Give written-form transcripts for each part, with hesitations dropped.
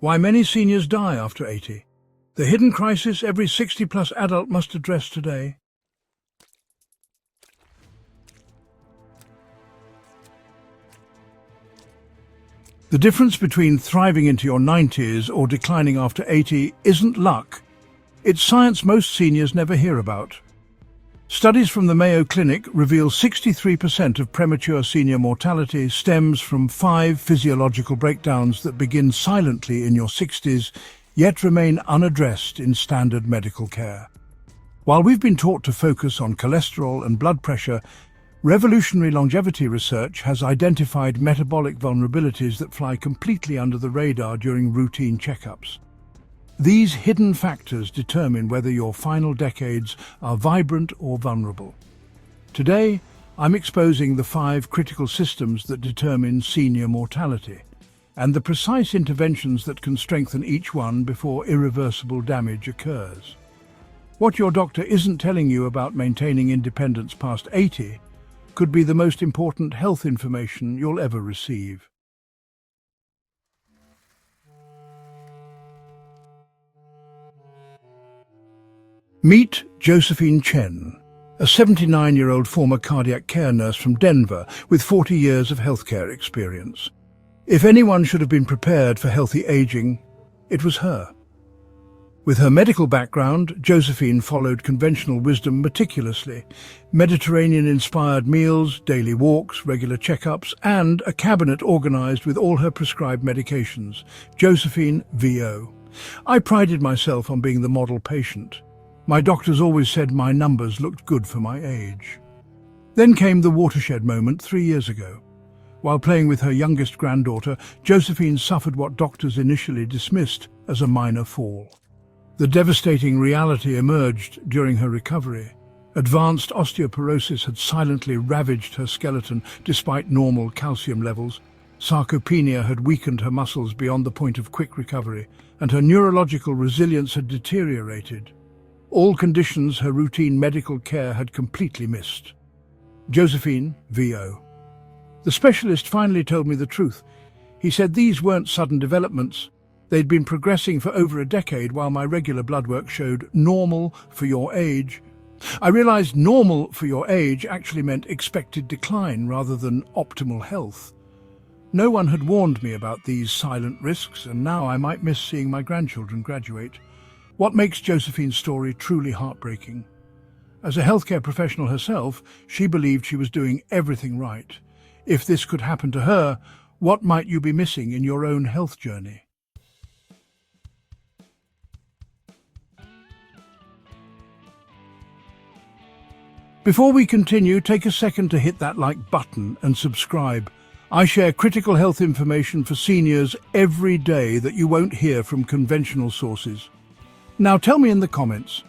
Why many seniors die after 80. The hidden crisis every 60-plus adult must address today. The difference between thriving into your 90s or declining after 80 isn't luck. It's science most seniors never hear about. Studies from the Mayo Clinic reveal 63% of premature senior mortality stems from 5 physiological breakdowns that begin silently in your 60s, yet remain unaddressed in standard medical care. While we've been taught to focus on cholesterol and blood pressure, revolutionary longevity research has identified metabolic vulnerabilities that fly completely under the radar during routine checkups. These hidden factors determine whether your final decades are vibrant or vulnerable. Today, I'm exposing the 5 critical systems that determine senior mortality, and the precise interventions that can strengthen each one before irreversible damage occurs. What your doctor isn't telling you about maintaining independence past 80 could be the most important health information you'll ever receive. Meet Josephine Chen, a 79-year-old former cardiac care nurse from Denver with 40 years of healthcare experience. If anyone should have been prepared for healthy aging, it was her. With her medical background, Josephine followed conventional wisdom meticulously. Mediterranean-inspired meals, daily walks, regular checkups, and a cabinet organized with all her prescribed medications. Josephine, VO. I prided myself on being the model patient. My doctors always said my numbers looked good for my age. Then came the watershed moment 3 years ago. While playing with her youngest granddaughter, Josephine suffered what doctors initially dismissed as a minor fall. The devastating reality emerged during her recovery. Advanced osteoporosis had silently ravaged her skeleton despite normal calcium levels. Sarcopenia had weakened her muscles beyond the point of quick recovery, and her neurological resilience had deteriorated. All conditions her routine medical care had completely missed. Josephine, VO. The specialist finally told me the truth. He said these weren't sudden developments. They'd been progressing for over a decade while my regular blood work showed normal for your age. I realized normal for your age actually meant expected decline rather than optimal health. No one had warned me about these silent risks, and now I might miss seeing my grandchildren graduate. What makes Josephine's story truly heartbreaking? As a healthcare professional herself, she believed she was doing everything right. If this could happen to her, what might you be missing in your own health journey? Before we continue, take a second to hit that like button and subscribe. I share critical health information for seniors every day that you won't hear from conventional sources. Now tell me in the comments,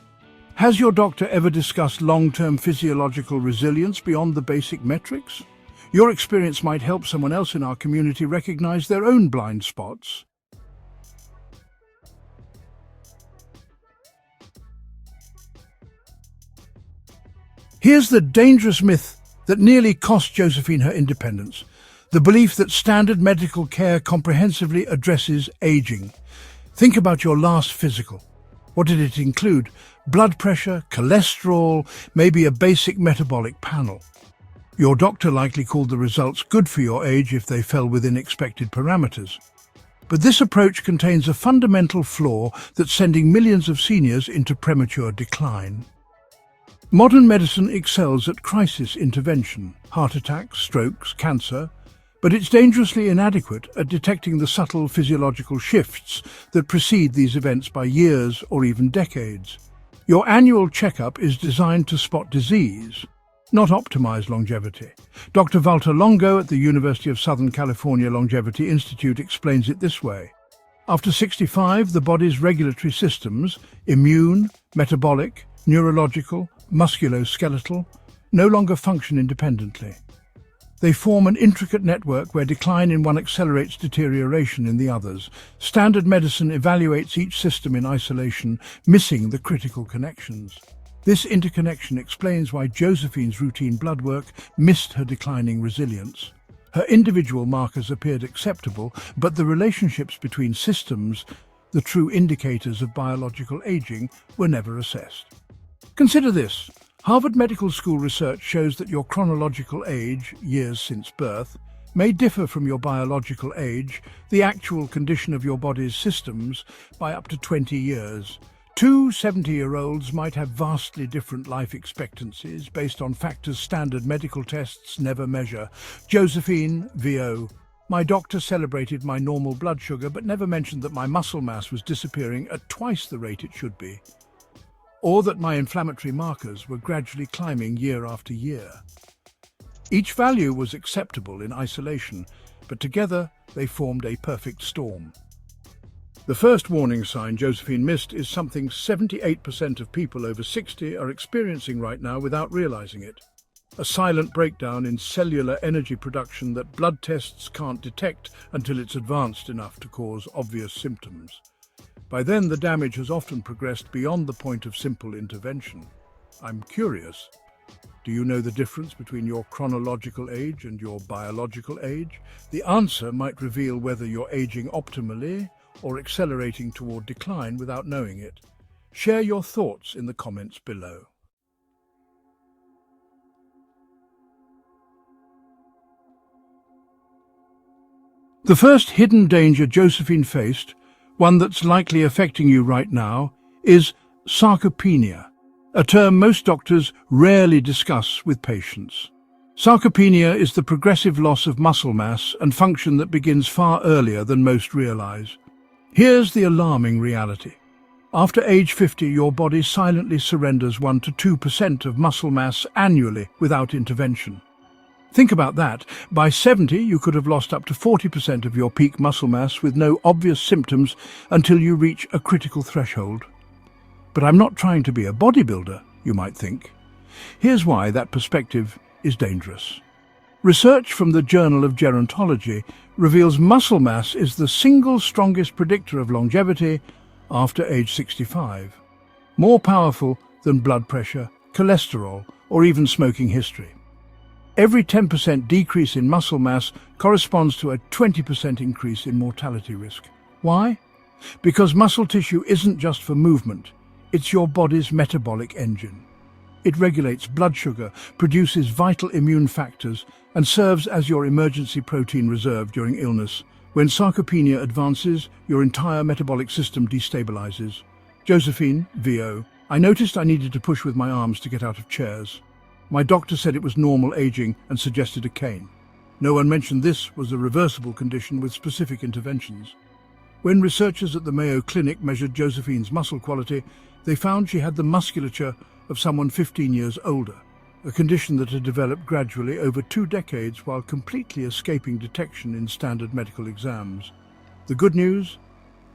has your doctor ever discussed long-term physiological resilience beyond the basic metrics? Your experience might help someone else in our community recognize their own blind spots. Here's the dangerous myth that nearly cost Josephine her independence: the belief that standard medical care comprehensively addresses aging. Think about your last physical. What did it include? Blood pressure, cholesterol, maybe a basic metabolic panel. Your doctor likely called the results good for your age if they fell within expected parameters. But this approach contains a fundamental flaw that's sending millions of seniors into premature decline. Modern medicine excels at crisis intervention, heart attacks, strokes, cancer, but it's dangerously inadequate at detecting the subtle physiological shifts that precede these events by years or even decades. Your annual checkup is designed to spot disease, not optimize longevity. Dr. Walter Longo at the University of Southern California Longevity Institute explains it this way. After 65, the body's regulatory systems, immune, metabolic, neurological, musculoskeletal, no longer function independently. They form an intricate network where decline in one accelerates deterioration in the others. Standard medicine evaluates each system in isolation, missing the critical connections. This interconnection explains why Josephine's routine blood work missed her declining resilience. Her individual markers appeared acceptable, but the relationships between systems, the true indicators of biological aging, were never assessed. Consider this. Harvard Medical School research shows that your chronological age, years since birth, may differ from your biological age, the actual condition of your body's systems, by up to 20 years. Two 70-year-olds might have vastly different life expectancies based on factors standard medical tests never measure. Josephine, VO. My doctor celebrated my normal blood sugar but never mentioned that my muscle mass was disappearing at twice the rate it should be, or that my inflammatory markers were gradually climbing year after year. Each value was acceptable in isolation, but together they formed a perfect storm. The first warning sign Josephine missed is something 78% of people over 60 are experiencing right now without realizing it. A silent breakdown in cellular energy production that blood tests can't detect until it's advanced enough to cause obvious symptoms. By then, the damage has often progressed beyond the point of simple intervention. I'm curious. Do you know the difference between your chronological age and your biological age? The answer might reveal whether you're aging optimally or accelerating toward decline without knowing it. Share your thoughts in the comments below. The first hidden danger Josephine faced, one that's likely affecting you right now, is sarcopenia, a term most doctors rarely discuss with patients. Sarcopenia is the progressive loss of muscle mass and function that begins far earlier than most realize. Here's the alarming reality. After age 50, your body silently surrenders 1 to 2% of muscle mass annually without intervention. Think about that. By 70, you could have lost up to 40% of your peak muscle mass with no obvious symptoms until you reach a critical threshold. But I'm not trying to be a bodybuilder, you might think. Here's why that perspective is dangerous. Research from the Journal of Gerontology reveals muscle mass is the single strongest predictor of longevity after age 65, more powerful than blood pressure, cholesterol, or even smoking history. Every 10% decrease in muscle mass corresponds to a 20% increase in mortality risk. Why? Because muscle tissue isn't just for movement, it's your body's metabolic engine. It regulates blood sugar, produces vital immune factors, and serves as your emergency protein reserve during illness. When sarcopenia advances, your entire metabolic system destabilizes. Josephine, VO. I noticed I needed to push with my arms to get out of chairs. My doctor said it was normal aging and suggested a cane. No one mentioned this was a reversible condition with specific interventions. When researchers at the Mayo Clinic measured Josephine's muscle quality, they found she had the musculature of someone 15 years older, a condition that had developed gradually over 2 decades while completely escaping detection in standard medical exams. The good news?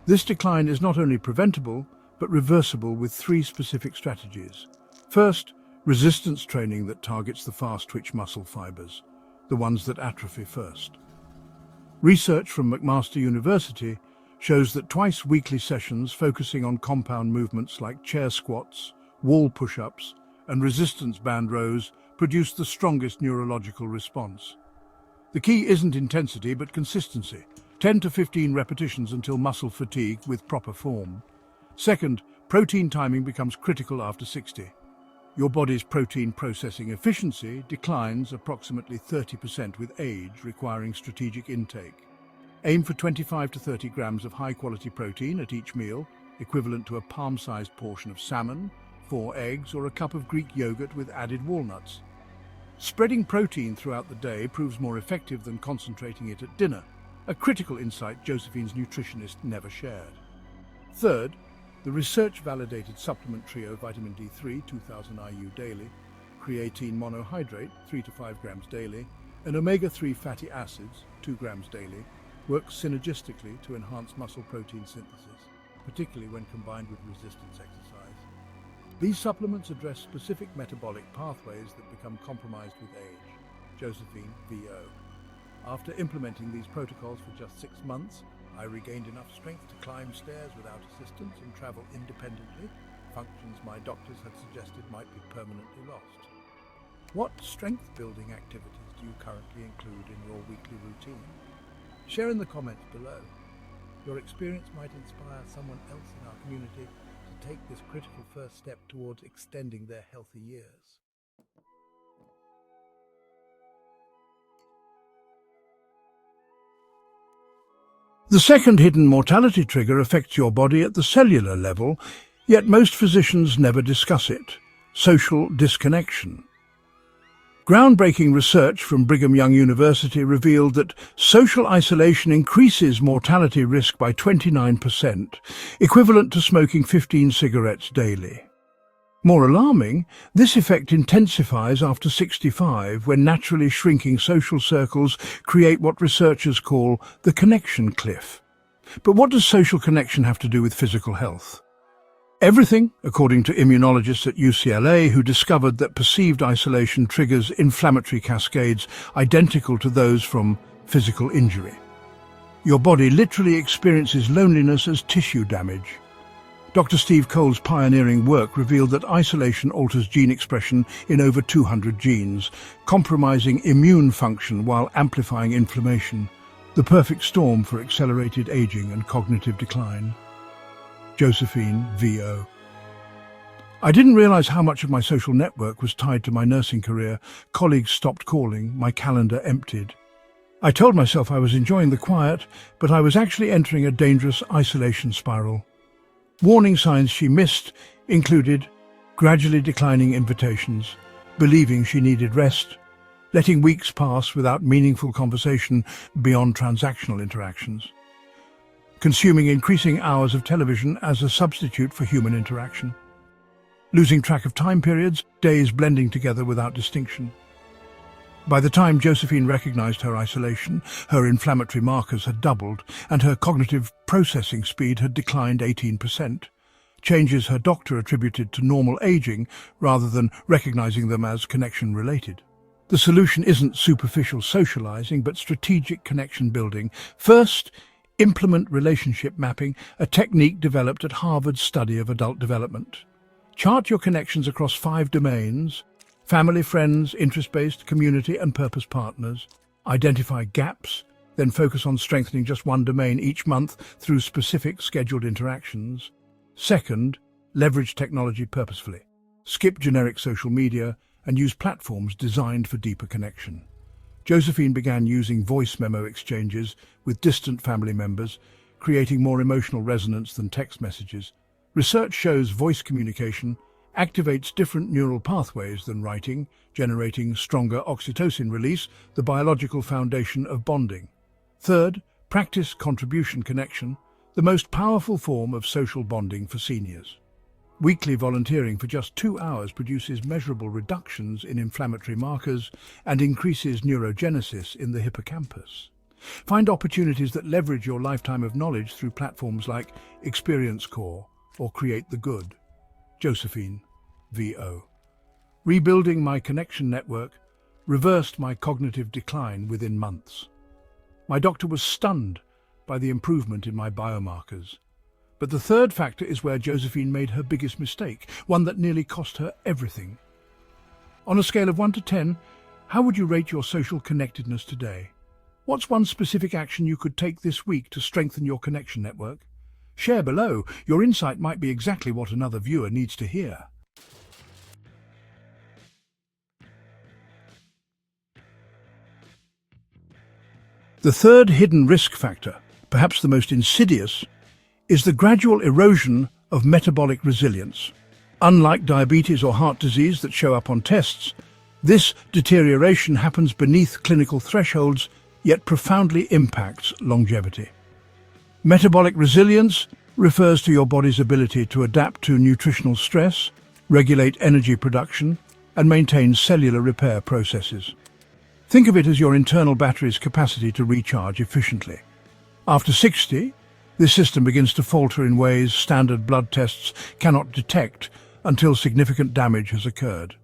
This decline is not only preventable, but reversible with 3 specific strategies. First, resistance training that targets the fast-twitch muscle fibers, the ones that atrophy first. Research from McMaster University shows that twice-weekly sessions focusing on compound movements like chair squats, wall push-ups, and resistance band rows produce the strongest neurological response. The key isn't intensity but consistency, 10 to 15 repetitions until muscle fatigue with proper form. Second, protein timing becomes critical after 60. Your body's protein processing efficiency declines approximately 30% with age, requiring strategic intake. Aim for 25 to 30 grams of high-quality protein at each meal, equivalent to a palm-sized portion of salmon, 4 eggs, or a cup of Greek yogurt with added walnuts. Spreading protein throughout the day proves more effective than concentrating it at dinner, a critical insight Josephine's nutritionist never shared. Third, the research-validated supplement trio vitamin D3, 2000 IU daily, creatine monohydrate, 3 to 5 grams daily, and omega-3 fatty acids, 2 grams daily, works synergistically to enhance muscle protein synthesis, particularly when combined with resistance exercise. These supplements address specific metabolic pathways that become compromised with age. Josephine, VO. After implementing these protocols for just 6 months, I regained enough strength to climb stairs without assistance and travel independently, functions my doctors had suggested might be permanently lost. What strength-building activities do you currently include in your weekly routine? Share in the comments below. Your experience might inspire someone else in our community to take this critical first step towards extending their healthy years. The second hidden mortality trigger affects your body at the cellular level, yet most physicians never discuss it: social disconnection. Groundbreaking research from Brigham Young University revealed that social isolation increases mortality risk by 29%, equivalent to smoking 15 cigarettes daily. More alarming, this effect intensifies after 65, when naturally shrinking social circles create what researchers call the connection cliff. But what does social connection have to do with physical health? Everything, according to immunologists at UCLA, who discovered that perceived isolation triggers inflammatory cascades identical to those from physical injury. Your body literally experiences loneliness as tissue damage. Dr. Steve Cole's pioneering work revealed that isolation alters gene expression in over 200 genes, compromising immune function while amplifying inflammation, the perfect storm for accelerated aging and cognitive decline. Josephine, VO. I didn't realize how much of my social network was tied to my nursing career. Colleagues stopped calling, my calendar emptied. I told myself I was enjoying the quiet, but I was actually entering a dangerous isolation spiral. Warning signs she missed included gradually declining invitations, believing she needed rest, letting weeks pass without meaningful conversation beyond transactional interactions, consuming increasing hours of television as a substitute for human interaction, losing track of time periods, days blending together without distinction. By the time Josephine recognized her isolation, her inflammatory markers had doubled and her cognitive processing speed had declined 18%, changes her doctor attributed to normal aging rather than recognizing them as connection-related. The solution isn't superficial socializing, but strategic connection building. First, implement relationship mapping, a technique developed at Harvard's study of adult development. Chart your connections across 5 domains: family, friends, interest-based, community, and purpose partners. Identify gaps, then focus on strengthening just one domain each month through specific scheduled interactions. Second, leverage technology purposefully. Skip generic social media and use platforms designed for deeper connection. Josephine began using voice memo exchanges with distant family members, creating more emotional resonance than text messages. Research shows voice communication activates different neural pathways than writing, generating stronger oxytocin release, the biological foundation of bonding. Third, practice contribution connection, the most powerful form of social bonding for seniors. Weekly volunteering for just 2 hours produces measurable reductions in inflammatory markers and increases neurogenesis in the hippocampus. Find opportunities that leverage your lifetime of knowledge through platforms like Experience Core or Create the Good. Josephine, VO. Rebuilding my connection network reversed my cognitive decline within months. My doctor was stunned by the improvement in my biomarkers. But the third factor is where Josephine made her biggest mistake, one that nearly cost her everything. On a scale of 1 to 10, how would you rate your social connectedness today? What's one specific action you could take this week to strengthen your connection network? Share below. Your insight might be exactly what another viewer needs to hear. The third hidden risk factor, perhaps the most insidious, is the gradual erosion of metabolic resilience. Unlike diabetes or heart disease that show up on tests, this deterioration happens beneath clinical thresholds, yet profoundly impacts longevity. Metabolic resilience refers to your body's ability to adapt to nutritional stress, regulate energy production, and maintain cellular repair processes. Think of it as your internal battery's capacity to recharge efficiently. After 60, this system begins to falter in ways standard blood tests cannot detect until significant damage has occurred.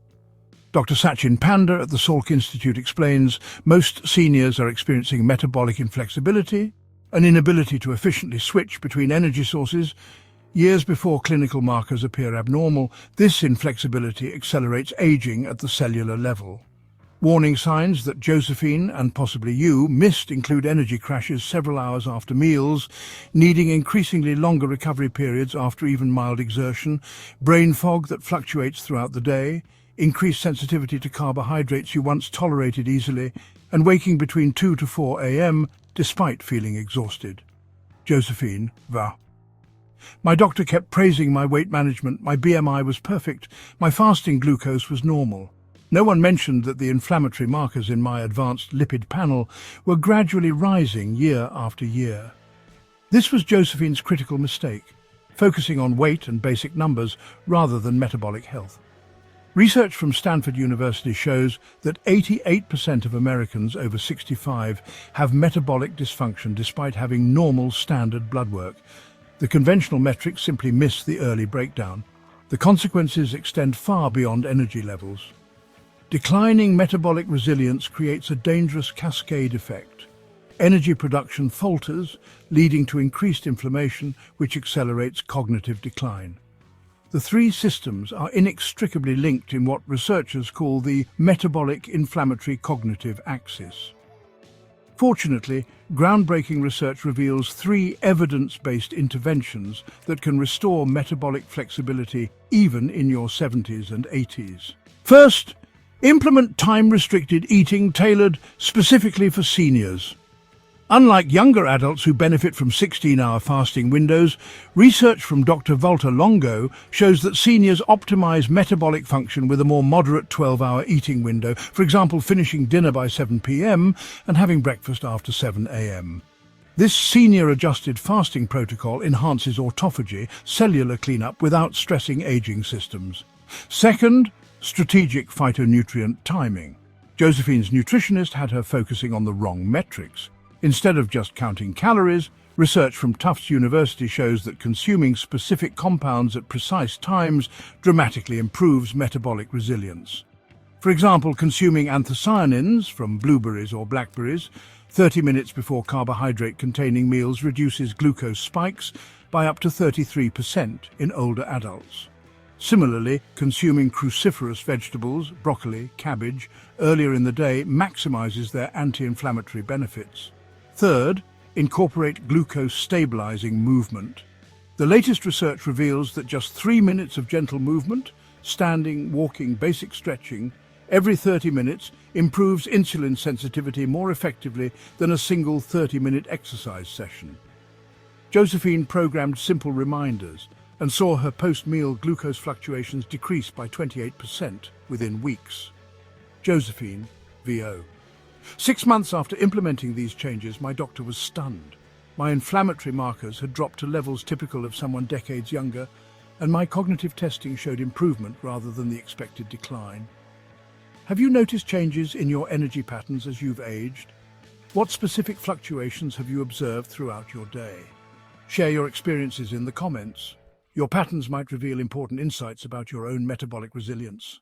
Dr. Sachin Panda at the Salk Institute explains most seniors are experiencing metabolic inflexibility, an inability to efficiently switch between energy sources, Years before clinical markers appear abnormal, this inflexibility accelerates aging at the cellular level. Warning signs that Josephine, and possibly you, missed include energy crashes several hours after meals, needing increasingly longer recovery periods after even mild exertion, brain fog that fluctuates throughout the day, increased sensitivity to carbohydrates you once tolerated easily, and waking between 2 to 4 a.m. despite feeling exhausted. Josephine, va. My doctor kept praising my weight management, my BMI was perfect, my fasting glucose was normal. No one mentioned that the inflammatory markers in my advanced lipid panel were gradually rising year after year. This was Josephine's critical mistake, focusing on weight and basic numbers rather than metabolic health. Research from Stanford University shows that 88% of Americans over 65 have metabolic dysfunction despite having normal standard blood work. The conventional metrics simply miss the early breakdown. The consequences extend far beyond energy levels. Declining metabolic resilience creates a dangerous cascade effect. Energy production falters, leading to increased inflammation, which accelerates cognitive decline. The three systems are inextricably linked in what researchers call the metabolic inflammatory cognitive axis. Fortunately, groundbreaking research reveals three evidence-based interventions that can restore metabolic flexibility even in your 70s and 80s. First, implement time-restricted eating tailored specifically for seniors. Unlike younger adults who benefit from 16-hour fasting windows, research from Dr. Walter Longo shows that seniors optimize metabolic function with a more moderate 12-hour eating window, for example, finishing dinner by 7 p.m. and having breakfast after 7 a.m. This senior-adjusted fasting protocol enhances autophagy, cellular cleanup, without stressing aging systems. Second, strategic phytonutrient timing. Josephine's nutritionist had her focusing on the wrong metrics. Instead of just counting calories, research from Tufts University shows that consuming specific compounds at precise times dramatically improves metabolic resilience. For example, consuming anthocyanins from blueberries or blackberries 30 minutes before carbohydrate-containing meals reduces glucose spikes by up to 33% in older adults. Similarly, consuming cruciferous vegetables, broccoli, cabbage, earlier in the day maximizes their anti-inflammatory benefits. Third, incorporate glucose-stabilizing movement. The latest research reveals that just 3 minutes of gentle movement, standing, walking, basic stretching, every 30 minutes improves insulin sensitivity more effectively than a single 30-minute exercise session. Josephine programmed simple reminders and saw her post-meal glucose fluctuations decrease by 28% within weeks. Josephine, VO. 6 months after implementing these changes, my doctor was stunned. My inflammatory markers had dropped to levels typical of someone decades younger, and my cognitive testing showed improvement rather than the expected decline. Have you noticed changes in your energy patterns as you've aged? What specific fluctuations have you observed throughout your day? Share your experiences in the comments. Your patterns might reveal important insights about your own metabolic resilience.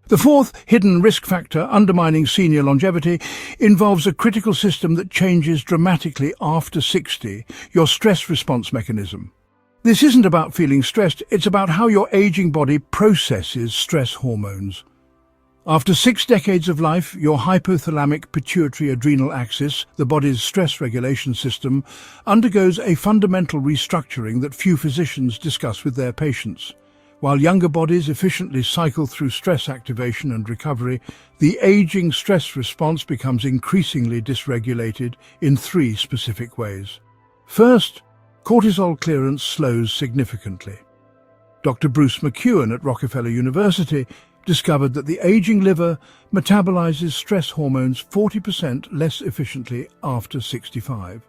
The fourth hidden risk factor undermining senior longevity involves a critical system that changes dramatically after 60, your stress response mechanism. This isn't about feeling stressed, it's about how your aging body processes stress hormones. After 6 decades of life, your hypothalamic pituitary adrenal axis, the body's stress regulation system, undergoes a fundamental restructuring that few physicians discuss with their patients. While younger bodies efficiently cycle through stress activation and recovery, the aging stress response becomes increasingly dysregulated in 3 specific ways. First, cortisol clearance slows significantly. Dr. Bruce McEwen at Rockefeller University discovered that the aging liver metabolizes stress hormones 40% less efficiently after 65.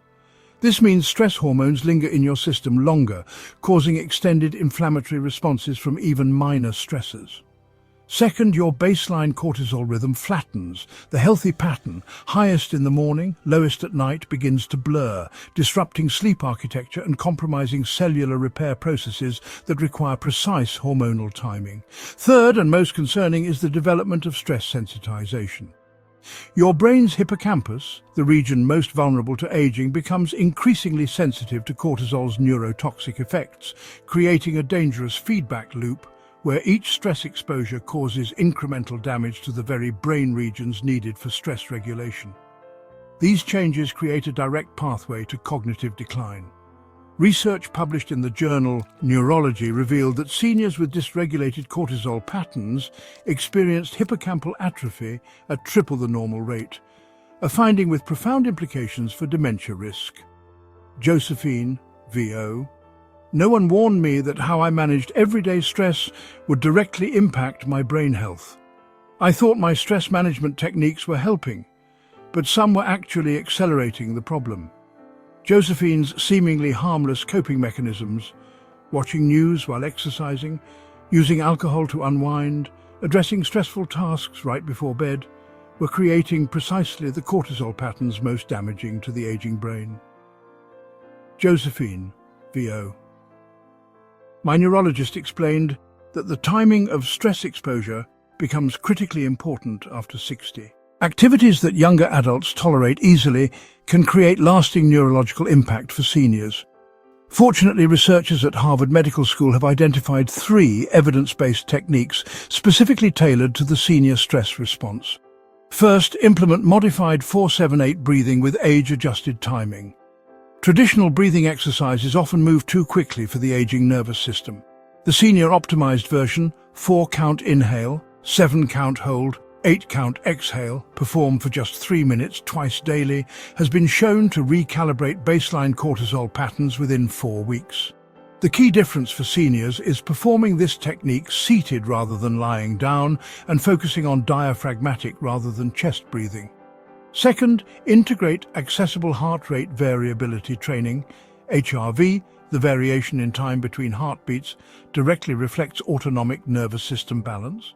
This means stress hormones linger in your system longer, causing extended inflammatory responses from even minor stressors. Second, your baseline cortisol rhythm flattens. The healthy pattern, highest in the morning, lowest at night, begins to blur, disrupting sleep architecture and compromising cellular repair processes that require precise hormonal timing. Third, and most concerning, is the development of stress sensitization. Your brain's hippocampus, the region most vulnerable to aging, becomes increasingly sensitive to cortisol's neurotoxic effects, creating a dangerous feedback loop where each stress exposure causes incremental damage to the very brain regions needed for stress regulation. These changes create a direct pathway to cognitive decline. Research published in the journal Neurology revealed that seniors with dysregulated cortisol patterns experienced hippocampal atrophy at triple the normal rate, a finding with profound implications for dementia risk. Josephine, VO. No one warned me that how I managed everyday stress would directly impact my brain health. I thought my stress management techniques were helping, but some were actually accelerating the problem. Josephine's seemingly harmless coping mechanisms, watching news while exercising, using alcohol to unwind, addressing stressful tasks right before bed, were creating precisely the cortisol patterns most damaging to the aging brain. Josephine, VO. My neurologist explained that the timing of stress exposure becomes critically important after 60. Activities that younger adults tolerate easily can create lasting neurological impact for seniors. Fortunately, researchers at Harvard Medical School have identified 3 evidence-based techniques specifically tailored to the senior stress response. First, implement modified 4-7-8 breathing with age-adjusted timing. Traditional breathing exercises often move too quickly for the aging nervous system. The senior-optimized version, 4-count inhale, 7-count hold, 8-count exhale, performed for just 3 minutes twice daily, has been shown to recalibrate baseline cortisol patterns within 4 weeks. The key difference for seniors is performing this technique seated rather than lying down and focusing on diaphragmatic rather than chest breathing. Second, integrate accessible heart rate variability training. HRV, the variation in time between heartbeats, directly reflects autonomic nervous system balance.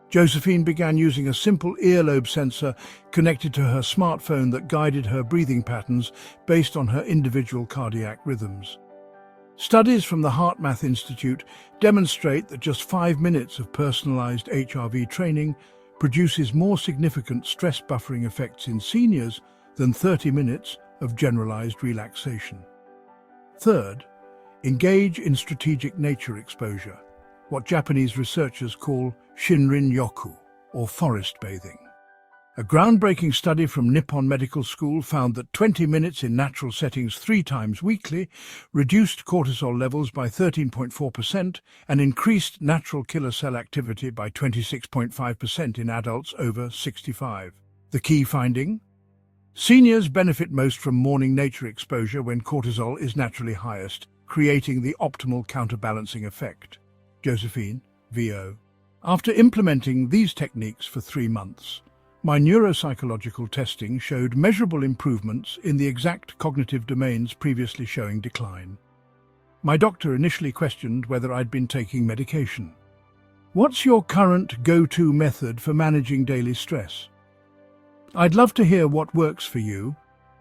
Josephine began using a simple earlobe sensor connected to her smartphone that guided her breathing patterns based on her individual cardiac rhythms. Studies from the HeartMath Institute demonstrate that just 5 minutes of personalized HRV training produces more significant stress buffering effects in seniors than 30 minutes of generalized relaxation. Third, engage in strategic nature exposure, what Japanese researchers call Shinrin-yoku, or forest bathing. A groundbreaking study from Nippon Medical School found that 20 minutes in natural settings 3 times weekly reduced cortisol levels by 13.4% and increased natural killer cell activity by 26.5% in adults over 65. The key finding? Seniors benefit most from morning nature exposure when cortisol is naturally highest, creating the optimal counterbalancing effect. Josephine, VO. After implementing these techniques for 3 months, my neuropsychological testing showed measurable improvements in the exact cognitive domains previously showing decline. My doctor initially questioned whether I'd been taking medication. What's your current go-to method for managing daily stress? I'd love to hear what works for you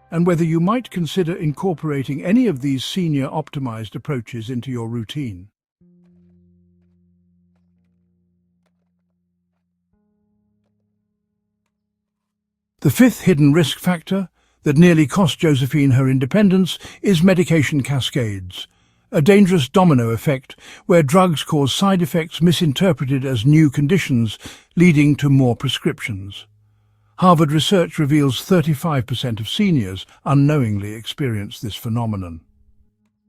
and whether you might consider incorporating any of these senior optimized approaches into your routine. The 5th hidden risk factor that nearly cost Josephine her independence is medication cascades, a dangerous domino effect where drugs cause side effects misinterpreted as new conditions, leading to more prescriptions. Harvard research reveals 35% of seniors unknowingly experience this phenomenon.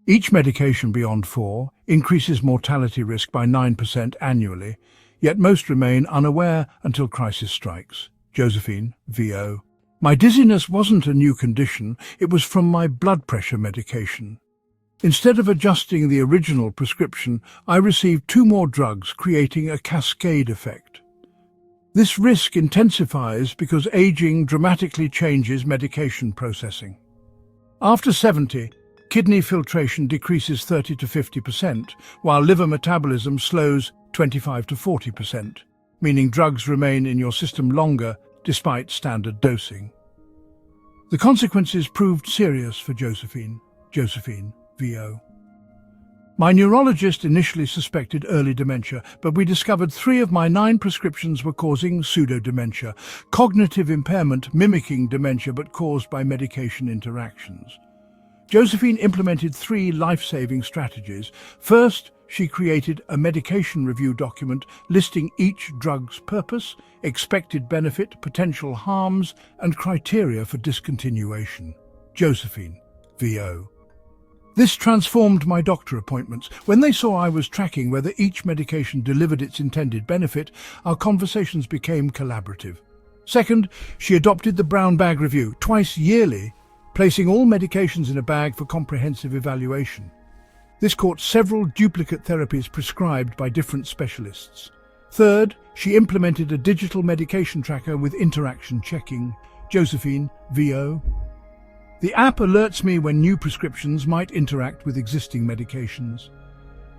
Each medication beyond 4 increases mortality risk by 9% annually, yet most remain unaware until crisis strikes. Josephine, VO. My dizziness wasn't a new condition, it was from my blood pressure medication. Instead of adjusting the original prescription, I received 2 more drugs, creating a cascade effect. This risk intensifies because aging dramatically changes medication processing. After 70, kidney filtration decreases 30 to 50%, while liver metabolism slows 25 to 40%. Meaning drugs remain in your system longer despite standard dosing. The consequences proved serious for Josephine, VO. My neurologist initially suspected early dementia, but we discovered 3 of my 9 prescriptions were causing pseudo-dementia, cognitive impairment mimicking dementia but caused by medication interactions. Josephine implemented 3 life-saving strategies. First, she created a medication review document listing each drug's purpose, expected benefit, potential harms, and criteria for discontinuation. Josephine, VO. This transformed my doctor appointments. When they saw I was tracking whether each medication delivered its intended benefit, our conversations became collaborative. Second, she adopted the brown bag review, twice yearly, placing all medications in a bag for comprehensive evaluation. This caught several duplicate therapies prescribed by different specialists. Third, she implemented a digital medication tracker with interaction checking. Josephine, VO. The app alerts me when new prescriptions might interact with existing medications.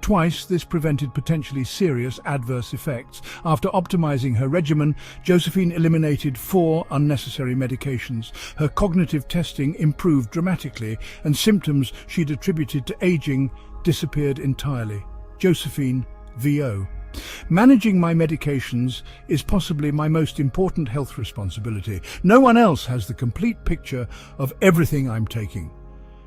Twice, this prevented potentially serious adverse effects. After optimizing her regimen, Josephine eliminated 4 unnecessary medications. Her cognitive testing improved dramatically, and symptoms she'd attributed to aging disappeared entirely. Josephine, VO. Managing my medications is possibly my most important health responsibility. No one else has the complete picture of everything I'm taking.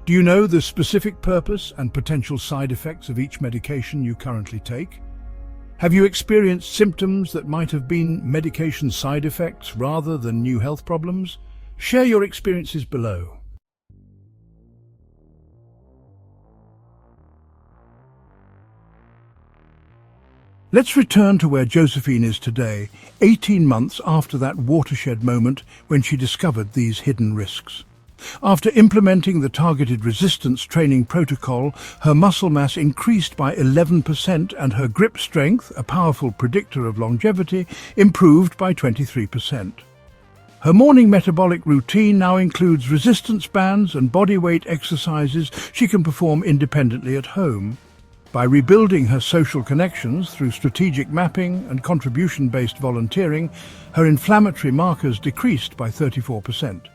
Do you know the specific purpose and potential side effects of each medication you currently take? Have you experienced symptoms that might have been medication side effects rather than new health problems? Share your experiences below. Let's return to where Josephine is today, 18 months after that watershed moment when she discovered these hidden risks. After implementing the targeted resistance training protocol, her muscle mass increased by 11% and her grip strength, a powerful predictor of longevity, improved by 23%. Her morning metabolic routine now includes resistance bands and bodyweight exercises she can perform independently at home. By rebuilding her social connections through strategic mapping and contribution-based volunteering, her inflammatory markers decreased by 34%.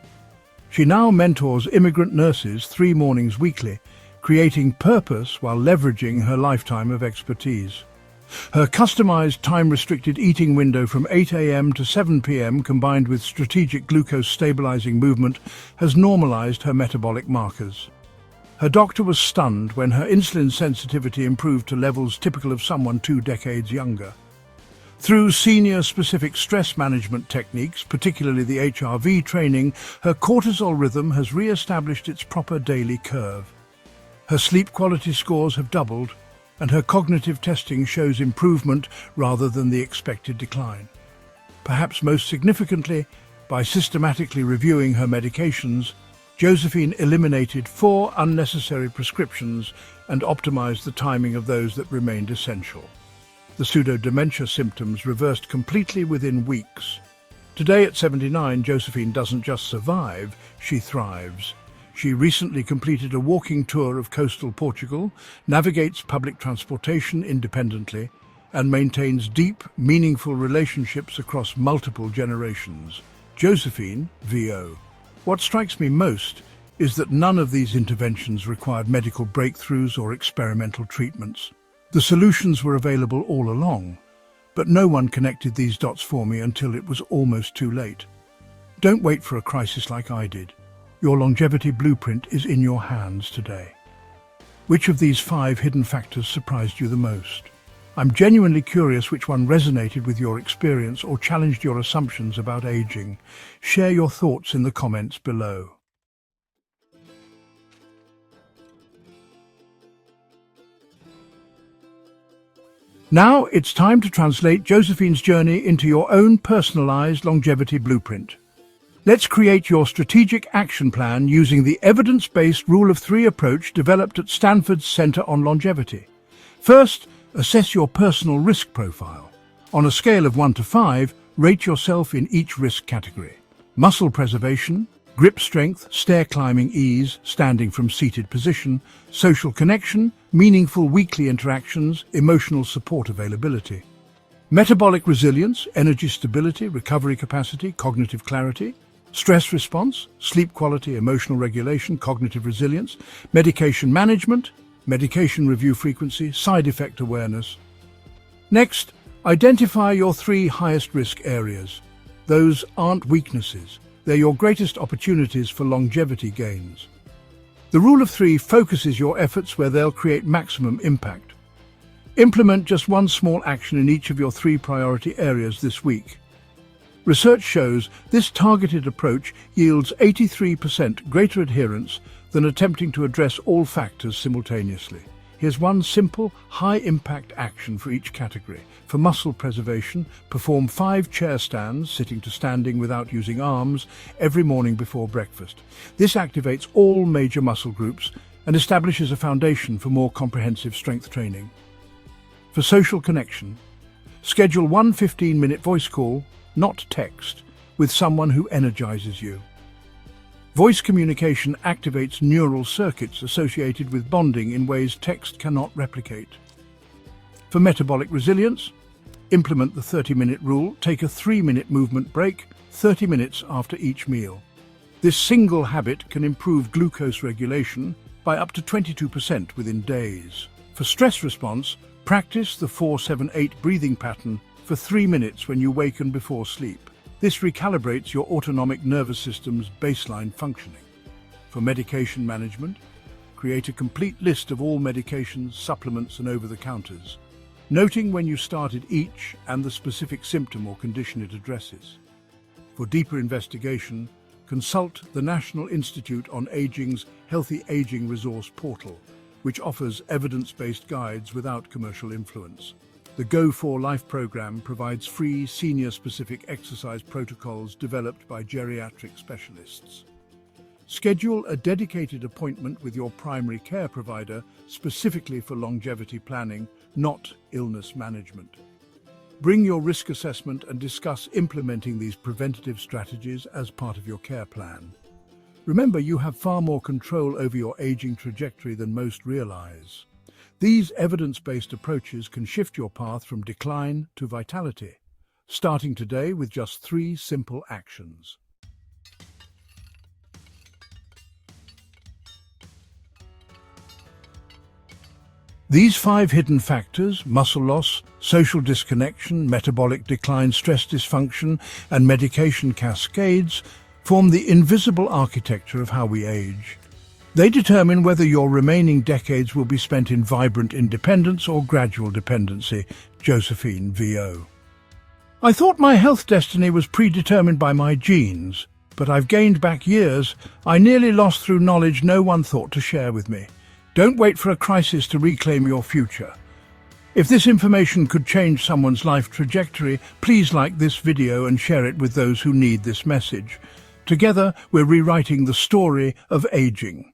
She now mentors immigrant nurses 3 mornings weekly, creating purpose while leveraging her lifetime of expertise. Her customized time-restricted eating window from 8 a.m. to 7 p.m. combined with strategic glucose-stabilizing movement has normalized her metabolic markers. Her doctor was stunned when her insulin sensitivity improved to levels typical of someone 2 decades younger. Through senior-specific stress management techniques, particularly the HRV training, her cortisol rhythm has re-established its proper daily curve. Her sleep quality scores have doubled, and her cognitive testing shows improvement rather than the expected decline. Perhaps most significantly, by systematically reviewing her medications, Josephine eliminated 4 unnecessary prescriptions and optimized the timing of those that remained essential. The pseudo-dementia symptoms reversed completely within weeks. Today at 79, Josephine doesn't just survive, she thrives. She recently completed a walking tour of coastal Portugal, navigates public transportation independently, and maintains deep, meaningful relationships across multiple generations. Josephine, VO. What strikes me most is that none of these interventions required medical breakthroughs or experimental treatments. The solutions were available all along, but no one connected these dots for me until it was almost too late. Don't wait for a crisis like I did. Your longevity blueprint is in your hands today. Which of these 5 hidden factors surprised you the most? I'm genuinely curious which one resonated with your experience or challenged your assumptions about aging. Share your thoughts in the comments below. Now it's time to translate Josephine's journey into your own personalized longevity blueprint. Let's create your strategic action plan using the evidence-based Rule of 3 approach developed at Stanford's Center on Longevity. First, assess your personal risk profile. On a scale of 1 to 5, rate yourself in each risk category. Muscle preservation, grip strength, stair climbing ease, standing from seated position, social connection, meaningful weekly interactions, emotional support availability. Metabolic resilience, energy stability, recovery capacity, cognitive clarity. Stress response, sleep quality, emotional regulation, cognitive resilience. Medication management, medication review frequency, side effect awareness. Next, identify your 3 highest risk areas. Those aren't weaknesses, they're your greatest opportunities for longevity gains. The rule of 3 focuses your efforts where they'll create maximum impact. Implement just one small action in each of your 3 priority areas this week. Research shows this targeted approach yields 83% greater adherence than attempting to address all factors simultaneously. Here's one simple, high-impact action for each category. For muscle preservation, perform 5 chair stands, sitting to standing without using arms, every morning before breakfast. This activates all major muscle groups and establishes a foundation for more comprehensive strength training. For social connection, schedule one 15-minute voice call, not text, with someone who energizes you. Voice communication activates neural circuits associated with bonding in ways text cannot replicate. For metabolic resilience, implement the 30-minute rule. Take a 3-minute movement break, 30 minutes after each meal. This single habit can improve glucose regulation by up to 22% within days. For stress response, practice the 4-7-8 breathing pattern for 3 minutes when you waken before sleep. This recalibrates your autonomic nervous system's baseline functioning. For medication management, create a complete list of all medications, supplements, and over-the-counters, noting when you started each and the specific symptom or condition it addresses. For deeper investigation, consult the National Institute on Aging's Healthy Aging Resource Portal, which offers evidence-based guides without commercial influence. The Go for Life program provides free, senior-specific exercise protocols developed by geriatric specialists. Schedule a dedicated appointment with your primary care provider specifically for longevity planning, not illness management. Bring your risk assessment and discuss implementing these preventative strategies as part of your care plan. Remember, you have far more control over your aging trajectory than most realize. These evidence-based approaches can shift your path from decline to vitality, starting today with just 3 simple actions. These 5 hidden factors, muscle loss, social disconnection, metabolic decline, stress dysfunction, and medication cascades, form the invisible architecture of how we age. They determine whether your remaining decades will be spent in vibrant independence or gradual dependency. Josephine, VO. I thought my health destiny was predetermined by my genes, but I've gained back years I nearly lost through knowledge no one thought to share with me. Don't wait for a crisis to reclaim your future. If this information could change someone's life trajectory, please like this video and share it with those who need this message. Together, we're rewriting the story of aging.